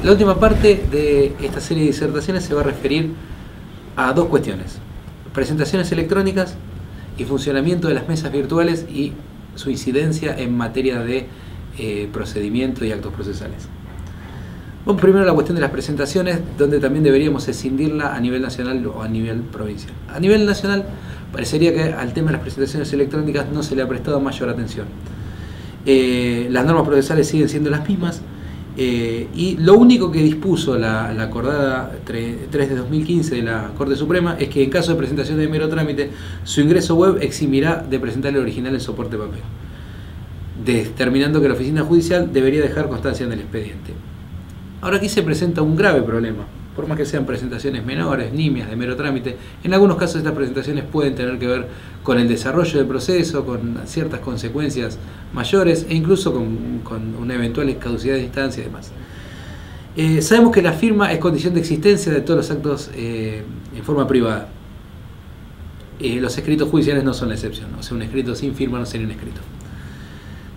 La última parte de esta serie de disertaciones se va a referir a dos cuestiones: presentaciones electrónicas y funcionamiento de las mesas virtuales y su incidencia en materia de procedimiento y actos procesales. Vamos primero a la cuestión de las presentaciones, donde también deberíamos escindirla a nivel nacional o a nivel provincial. A nivel nacional, parecería que al tema de las presentaciones electrónicas no se le ha prestado mayor atención. Las normas procesales siguen siendo las mismas, y lo único que dispuso la acordada 3 de 2015 de la Corte Suprema es que en caso de presentación de mero trámite, su ingreso web eximirá de presentar el original en soporte papel, determinando que la oficina judicial debería dejar constancia en el expediente. Ahora aquí se presenta un grave problema. Por más que sean presentaciones menores, nimias, de mero trámite, en algunos casos estas presentaciones pueden tener que ver con el desarrollo del proceso, con ciertas consecuencias mayores e incluso con una eventual caducidad de instancia y demás. Sabemos que la firma es condición de existencia de todos los actos en forma privada. Los escritos judiciales no son la excepción, o sea, un escrito sin firma no sería un escrito.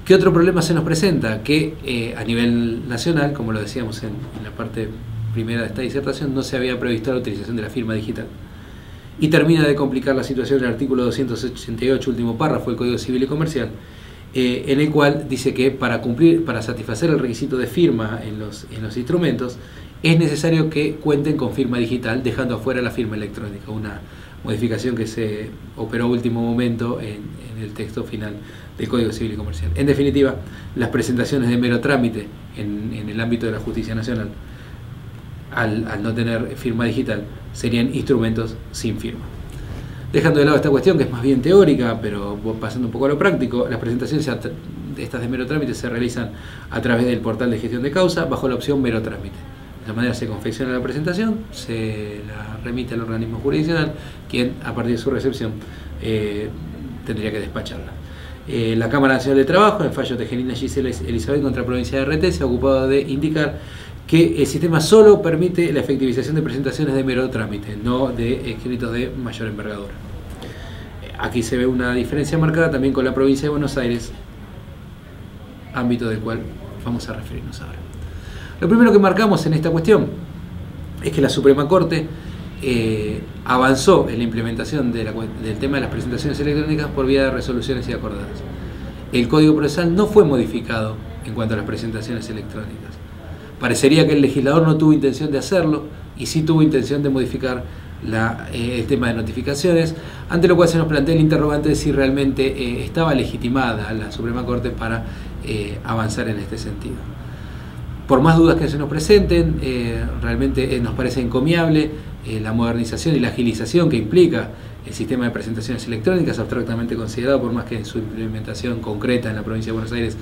¿Qué otro problema se nos presenta? Que a nivel nacional, como lo decíamos en la parte primera de esta disertación, no se había previsto la utilización de la firma digital. Y termina de complicar la situación el artículo 288, último párrafo del Código Civil y Comercial, en el cual dice que para satisfacer el requisito de firma en los instrumentos, es necesario que cuenten con firma digital, dejando afuera la firma electrónica, una modificación que se operó a último momento en el texto final del Código Civil y Comercial. En definitiva, las presentaciones de mero trámite en el ámbito de la justicia nacional, al no tener firma digital, serían instrumentos sin firma. Dejando de lado esta cuestión, que es más bien teórica, pero pasando un poco a lo práctico, las presentaciones estas de mero trámite se realizan a través del portal de gestión de causa bajo la opción mero trámite. De esa manera se confecciona la presentación, se la remite al organismo jurisdiccional, quien a partir de su recepción tendría que despacharla. La Cámara Nacional de Trabajo, en el fallo Tejerina Gisela Elizabeth contra Provincia de RT, se ha ocupado de indicar que el sistema solo permite la efectivización de presentaciones de mero trámite, no de escritos de mayor envergadura. Aquí se ve una diferencia marcada también con la provincia de Buenos Aires, ámbito del cual vamos a referirnos ahora. Lo primero que marcamos en esta cuestión es que la Suprema Corte avanzó en la implementación del tema de las presentaciones electrónicas por vía de resoluciones y acordadas. El Código Procesal no fue modificado en cuanto a las presentaciones electrónicas. Parecería que el legislador no tuvo intención de hacerlo y sí tuvo intención de modificar el tema de notificaciones, ante lo cual se nos plantea el interrogante de si realmente estaba legitimada la Suprema Corte para avanzar en este sentido. Por más dudas que se nos presenten, realmente nos parece encomiable la modernización y la agilización que implica el sistema de presentaciones electrónicas, abstractamente considerado, por más que en su implementación concreta en la provincia de Buenos Aires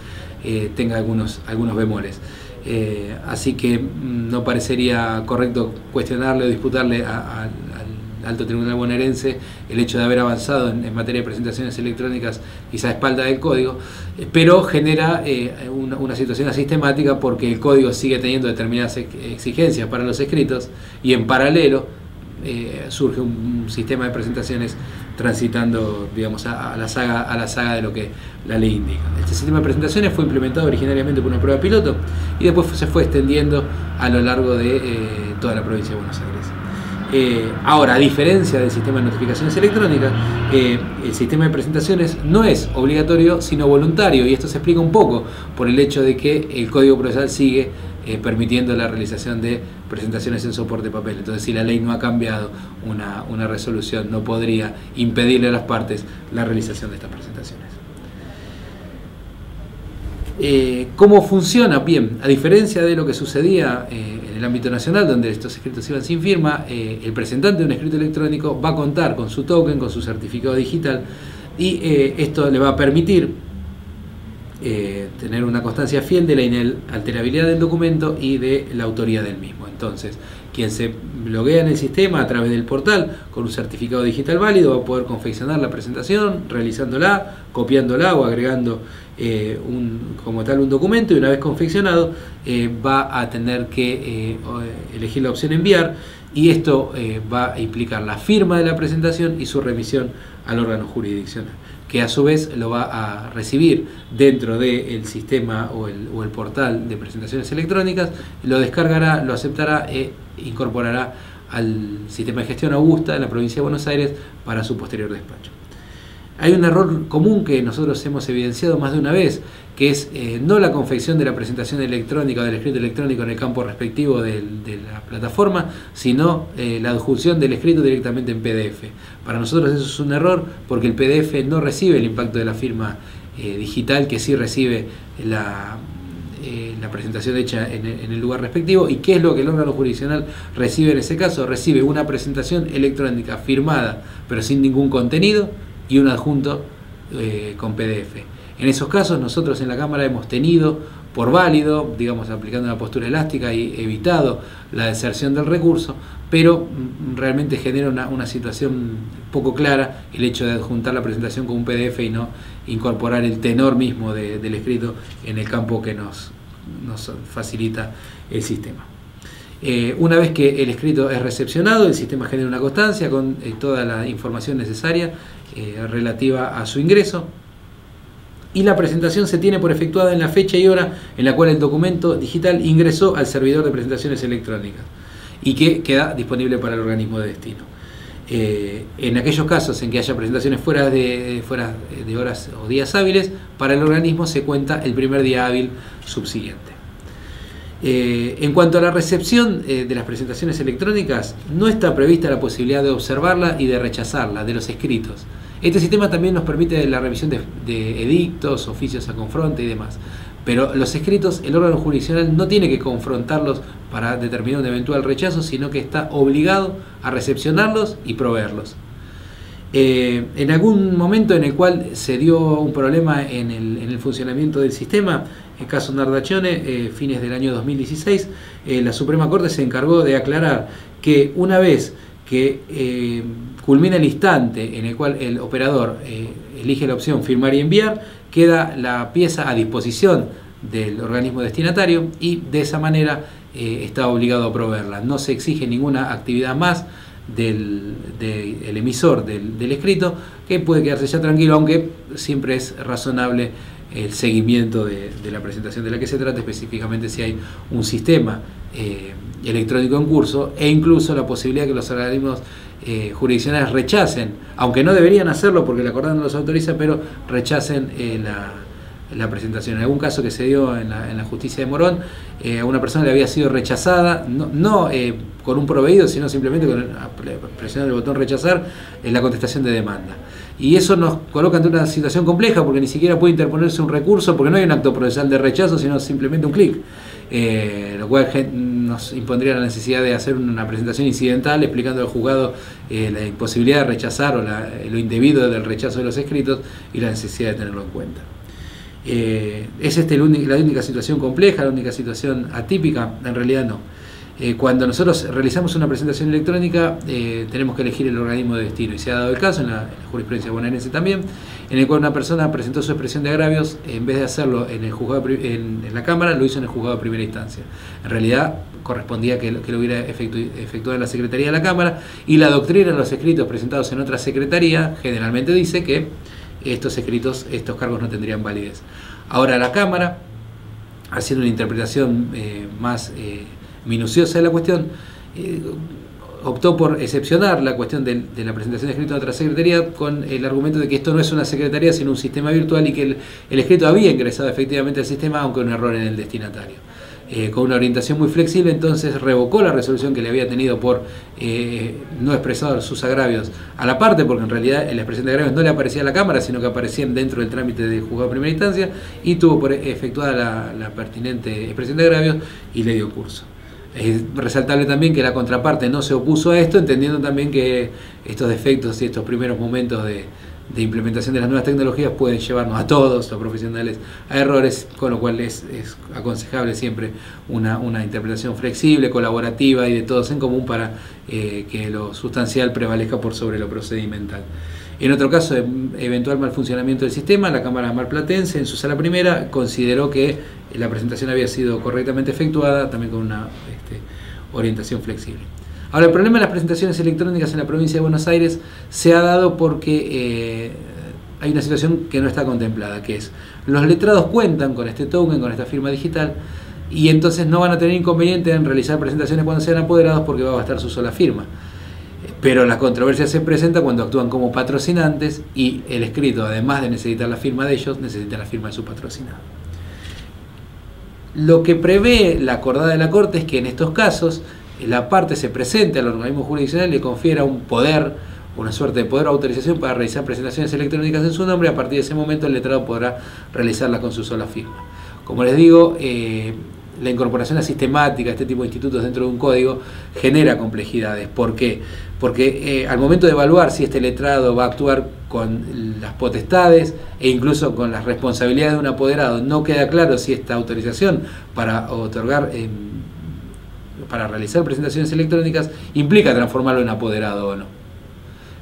tenga algunos bemoles. Así que no parecería correcto cuestionarle o disputarle al Alto Tribunal bonaerense el hecho de haber avanzado en materia de presentaciones electrónicas, quizá a espalda del código, pero genera una situación asistemática, porque el código sigue teniendo determinadas exigencias para los escritos y en paralelo surge un sistema de presentaciones transitando, digamos, a la saga de lo que la ley indica. Este sistema de presentaciones fue implementado originariamente por una prueba piloto y después se fue extendiendo a lo largo de toda la provincia de Buenos Aires. Ahora, a diferencia del sistema de notificaciones electrónicas, el sistema de presentaciones no es obligatorio sino voluntario, y esto se explica un poco por el hecho de que el Código Procesal sigue permitiendo la realización de presentaciones en soporte papel. Entonces, si la ley no ha cambiado, una resolución no podría impedirle a las partes la realización de estas presentaciones. ¿Cómo funciona? Bien, a diferencia de lo que sucedía en el ámbito nacional, donde estos escritos iban sin firma, el presentante de un escrito electrónico va a contar con su token, con su certificado digital, y esto le va a permitir tener una constancia fiel de la inalterabilidad del documento y de la autoría del mismo. Entonces, quien se loguea en el sistema a través del portal con un certificado digital válido va a poder confeccionar la presentación, realizándola, copiándola o agregando como tal un documento, y una vez confeccionado va a tener que elegir la opción enviar, y esto va a implicar la firma de la presentación y su remisión al órgano jurisdiccional, que a su vez lo va a recibir dentro del sistema o el portal de presentaciones electrónicas, lo descargará, lo aceptará e incorporará al sistema de gestión Augusta en la provincia de Buenos Aires para su posterior despacho. Hay un error común que nosotros hemos evidenciado más de una vez, que es no la confección de la presentación electrónica o del escrito electrónico en el campo respectivo de la plataforma, sino la adjunción del escrito directamente en PDF. Para nosotros eso es un error porque el PDF no recibe el impacto de la firma digital, que sí recibe la presentación hecha en el lugar respectivo. ¿Y qué es lo que el órgano jurisdiccional recibe en ese caso? Recibe una presentación electrónica firmada pero sin ningún contenido y un adjunto con PDF. En esos casos nosotros en la Cámara hemos tenido por válido, digamos, aplicando una postura elástica y evitado la deserción del recurso, pero realmente genera una situación poco clara el hecho de adjuntar la presentación con un PDF y no incorporar el tenor mismo del escrito en el campo que nos facilita el sistema. Una vez que el escrito es recepcionado, el sistema genera una constancia con toda la información necesaria relativa a su ingreso, y la presentación se tiene por efectuada en la fecha y hora en la cual el documento digital ingresó al servidor de presentaciones electrónicas y que queda disponible para el organismo de destino. En aquellos casos en que haya presentaciones fuera de horas o días hábiles, para el organismo se cuenta el primer día hábil subsiguiente. En cuanto a la recepción de las presentaciones electrónicas, no está prevista la posibilidad de observarla y de rechazarla, de los escritos. Este sistema también nos permite la revisión de edictos, oficios a confronte y demás. Pero los escritos, el órgano jurisdiccional no tiene que confrontarlos para determinar un eventual rechazo, sino que está obligado a recepcionarlos y proveerlos. En algún momento en el cual se dio un problema en el funcionamiento del sistema, el caso Nardacione, fines del año 2016, la Suprema Corte se encargó de aclarar que una vez que culmina el instante en el cual el operador elige la opción firmar y enviar, queda la pieza a disposición del organismo destinatario y de esa manera está obligado a proveerla. No se exige ninguna actividad más del emisor del escrito, que puede quedarse ya tranquilo, aunque siempre es razonable el seguimiento de la presentación de la que se trata, específicamente si hay un sistema electrónico en curso, e incluso la posibilidad que los organismos jurisdiccionales rechacen, aunque no deberían hacerlo porque el acordado no los autoriza, pero rechacen la presentación. En algún caso que se dio en la justicia de Morón, a una persona le había sido rechazada, no con un proveído, sino simplemente presionando el botón rechazar en la contestación de demanda. Y eso nos coloca ante una situación compleja porque ni siquiera puede interponerse un recurso porque no hay un acto procesal de rechazo, sino simplemente un clic. Lo cual nos impondría la necesidad de hacer una presentación incidental explicando al juzgado la imposibilidad de rechazar o lo indebido del rechazo de los escritos y la necesidad de tenerlo en cuenta. ¿Es la única situación compleja, la única situación atípica? En realidad no. Cuando nosotros realizamos una presentación electrónica tenemos que elegir el organismo de destino, y se ha dado el caso en la jurisprudencia bonaerense también, en el cual una persona presentó su expresión de agravios, en vez de hacerlo en el juzgado en la Cámara, lo hizo en el juzgado de primera instancia. En realidad correspondía que lo hubiera efectuado en la Secretaría de la Cámara, y la doctrina de los escritos presentados en otra secretaría generalmente dice que estos cargos no tendrían validez. Ahora la Cámara, haciendo una interpretación más minuciosa de la cuestión, optó por excepcionar la cuestión de la presentación de escrito de otra secretaría con el argumento de que esto no es una secretaría sino un sistema virtual y que el escrito había ingresado efectivamente al sistema, aunque un error en el destinatario. Con una orientación muy flexible, entonces revocó la resolución que le había tenido por no expresar sus agravios a la parte, porque en realidad la expresión de agravios no le aparecía a la Cámara, sino que aparecían dentro del trámite del juzgado de primera instancia, y tuvo por efectuada la pertinente expresión de agravios y le dio curso. Es resaltable también que la contraparte no se opuso a esto, entendiendo también que estos defectos y estos primeros momentos de implementación de las nuevas tecnologías pueden llevarnos a todos los profesionales a errores, con lo cual es aconsejable siempre una interpretación flexible, colaborativa y de todos en común para que lo sustancial prevalezca por sobre lo procedimental. En otro caso de eventual mal funcionamiento del sistema, la Cámara Marplatense en su sala primera consideró que la presentación había sido correctamente efectuada, también con una orientación flexible. Ahora, el problema de las presentaciones electrónicas en la provincia de Buenos Aires se ha dado porque hay una situación que no está contemplada, que es, los letrados cuentan con este token, con esta firma digital, y entonces no van a tener inconveniente en realizar presentaciones cuando sean apoderados porque va a bastar su sola firma. Pero la controversia se presenta cuando actúan como patrocinantes y el escrito, además de necesitar la firma de ellos, necesita la firma de su patrocinado. Lo que prevé la acordada de la Corte es que en estos casos la parte se presente al organismo jurisdiccional y le confiera un poder, una suerte de poder o autorización para realizar presentaciones electrónicas en su nombre. A partir de ese momento el letrado podrá realizarlas con su sola firma. Como les digo, la incorporación a sistemática de este tipo de institutos dentro de un código genera complejidades. ¿Por qué? Porque al momento de evaluar si este letrado va a actuar con las potestades e incluso con las responsabilidades de un apoderado, no queda claro si esta autorización para otorgar, para realizar presentaciones electrónicas implica transformarlo en apoderado o no.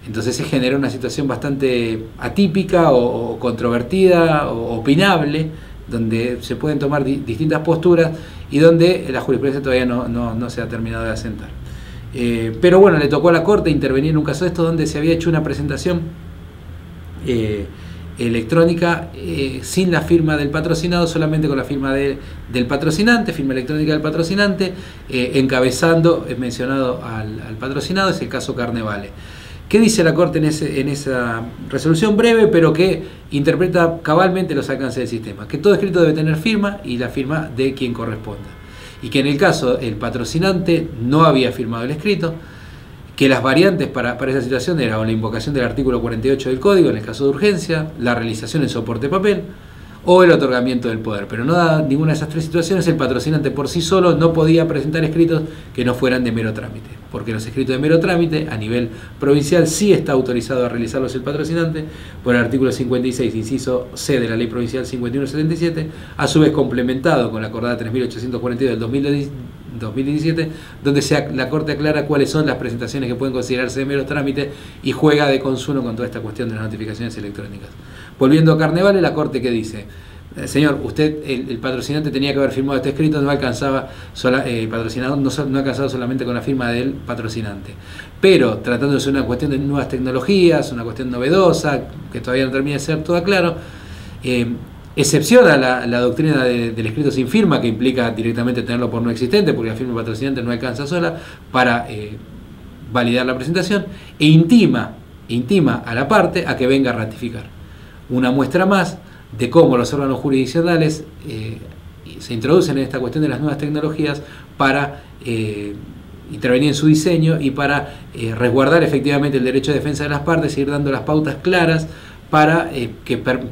Entonces se genera una situación bastante atípica o controvertida o opinable, donde se pueden tomar distintas posturas y donde la jurisprudencia todavía no se ha terminado de asentar. Pero bueno, le tocó a la Corte intervenir en un caso de estos donde se había hecho una presentación electrónica sin la firma del patrocinado, solamente con la firma del patrocinante, firma electrónica del patrocinante, encabezando, mencionado al patrocinado. Es el caso Carnevale. ¿Qué dice la Corte en esa resolución breve, pero que interpreta cabalmente los alcances del sistema? Que todo escrito debe tener firma y la firma de quien corresponda. Y que en el caso el patrocinante no había firmado el escrito, que las variantes para esa situación eran la invocación del artículo 48 del Código en el caso de urgencia, la realización en soporte papel o el otorgamiento del poder. Pero no da ninguna de esas tres situaciones, el patrocinante por sí solo no podía presentar escritos que no fueran de mero trámite, porque los escritos de mero trámite a nivel provincial sí está autorizado a realizarlos el patrocinante por el artículo 56, inciso C de la Ley Provincial 5177, a su vez complementado con la acordada 3842 del 2017, donde la Corte aclara cuáles son las presentaciones que pueden considerarse de mero trámite y juega de consumo con toda esta cuestión de las notificaciones electrónicas. Volviendo a Carnevale, la Corte que dice: señor, usted, el patrocinante tenía que haber firmado este escrito, no alcanzaba, el patrocinador no alcanzaba solamente con la firma del patrocinante. Pero tratándose de una cuestión de nuevas tecnologías, una cuestión novedosa, que todavía no termina de ser toda claro, excepciona la doctrina del escrito sin firma, que implica directamente tenerlo por no existente, porque la firma del patrocinante no alcanza sola para validar la presentación, e intima a la parte a que venga a ratificar. Una muestra más de cómo los órganos jurisdiccionales se introducen en esta cuestión de las nuevas tecnologías para intervenir en su diseño y para resguardar efectivamente el derecho de defensa de las partes y ir dando las pautas claras para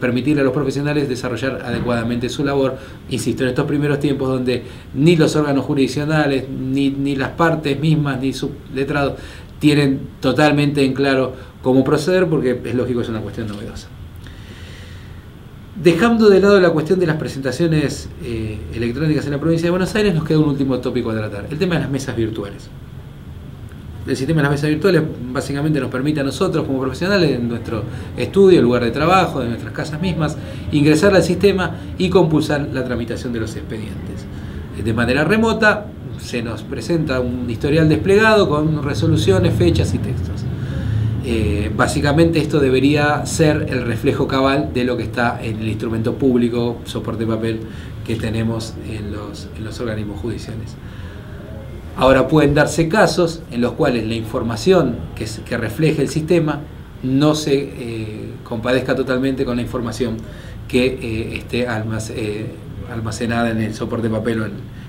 permitirle a los profesionales desarrollar adecuadamente su labor, insisto, en estos primeros tiempos donde ni los órganos jurisdiccionales, ni las partes mismas, ni sus letrados tienen totalmente en claro cómo proceder, porque es lógico, es una cuestión novedosa. Dejando de lado la cuestión de las presentaciones electrónicas en la provincia de Buenos Aires, nos queda un último tópico a tratar, el tema de las mesas virtuales. El sistema de las mesas virtuales básicamente nos permite a nosotros como profesionales en nuestro estudio, lugar de trabajo, de nuestras casas mismas, ingresar al sistema y compulsar la tramitación de los expedientes. De manera remota se nos presenta un historial desplegado con resoluciones, fechas y textos. Básicamente esto debería ser el reflejo cabal de lo que está en el instrumento público, soporte papel, que tenemos en los organismos judiciales. Ahora, pueden darse casos en los cuales la información que refleje el sistema no se compadezca totalmente con la información que esté almacenada en el soporte papel o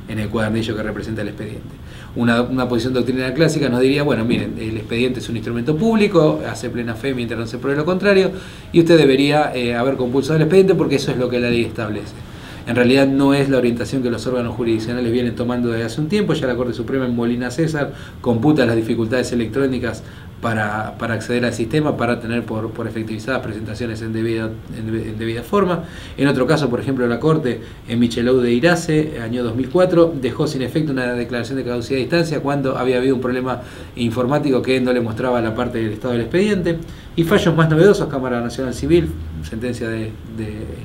en el cuadernillo que representa el expediente. Una posición doctrinal clásica nos diría: bueno, miren, el expediente es un instrumento público, hace plena fe mientras no se pruebe lo contrario, y usted debería haber compulsado el expediente porque eso es lo que la ley establece. En realidad no es la orientación que los órganos jurisdiccionales vienen tomando desde hace un tiempo. Ya la Corte Suprema en Molina César computa las dificultades electrónicas para acceder al sistema, para tener por efectivizadas presentaciones en debida forma. En otro caso, por ejemplo, la Corte en Michelou de Irace, año 2004, dejó sin efecto una declaración de caducidad de instancia cuando había habido un problema informático que no le mostraba la parte del estado del expediente. Y fallos más novedosos: Cámara Nacional Civil, sentencia del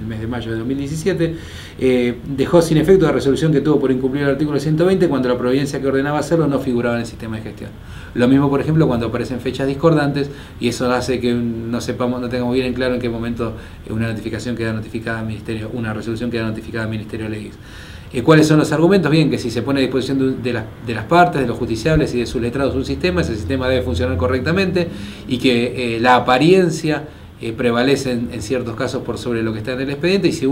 mes de mayo de 2017, dejó sin efecto la resolución que tuvo por incumplir el artículo 120 cuando la providencia que ordenaba hacerlo no figuraba en el sistema de gestión. Lo mismo, por ejemplo, cuando aparecen fechas discordantes, y eso hace que no tengamos bien en claro en qué momento una notificación queda notificada al Ministerio, una resolución queda notificada al Ministerio de Leyes. ¿Cuáles son los argumentos? Bien, que si se pone a disposición de las partes, de los justiciables y de sus letrados un sistema, ese sistema debe funcionar correctamente, y que la apariencia prevalece en ciertos casos por sobre lo que está en el expediente, y si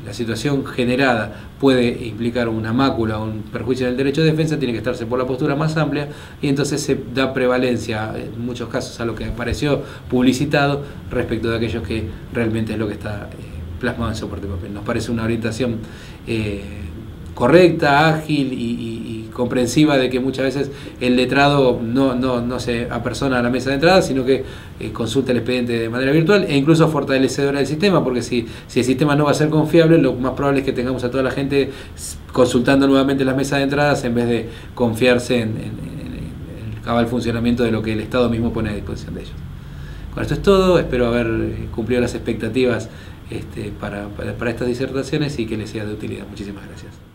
la situación generada puede implicar una mácula o un perjuicio del derecho de defensa, tiene que estarse por la postura más amplia, y entonces se da prevalencia en muchos casos a lo que apareció publicitado respecto de aquellos que realmente es lo que está plasmado en soporte de papel. Nos parece una orientación correcta, ágil y comprensiva de que muchas veces el letrado no se apersona a la mesa de entrada, sino que consulta el expediente de manera virtual, e incluso fortalecedora del sistema, porque si el sistema no va a ser confiable, lo más probable es que tengamos a toda la gente consultando nuevamente las mesas de entradas en vez de confiarse en el cabal funcionamiento de lo que el Estado mismo pone a disposición de ellos. Con esto es todo, espero haber cumplido las expectativas para estas disertaciones y que les sea de utilidad. Muchísimas gracias.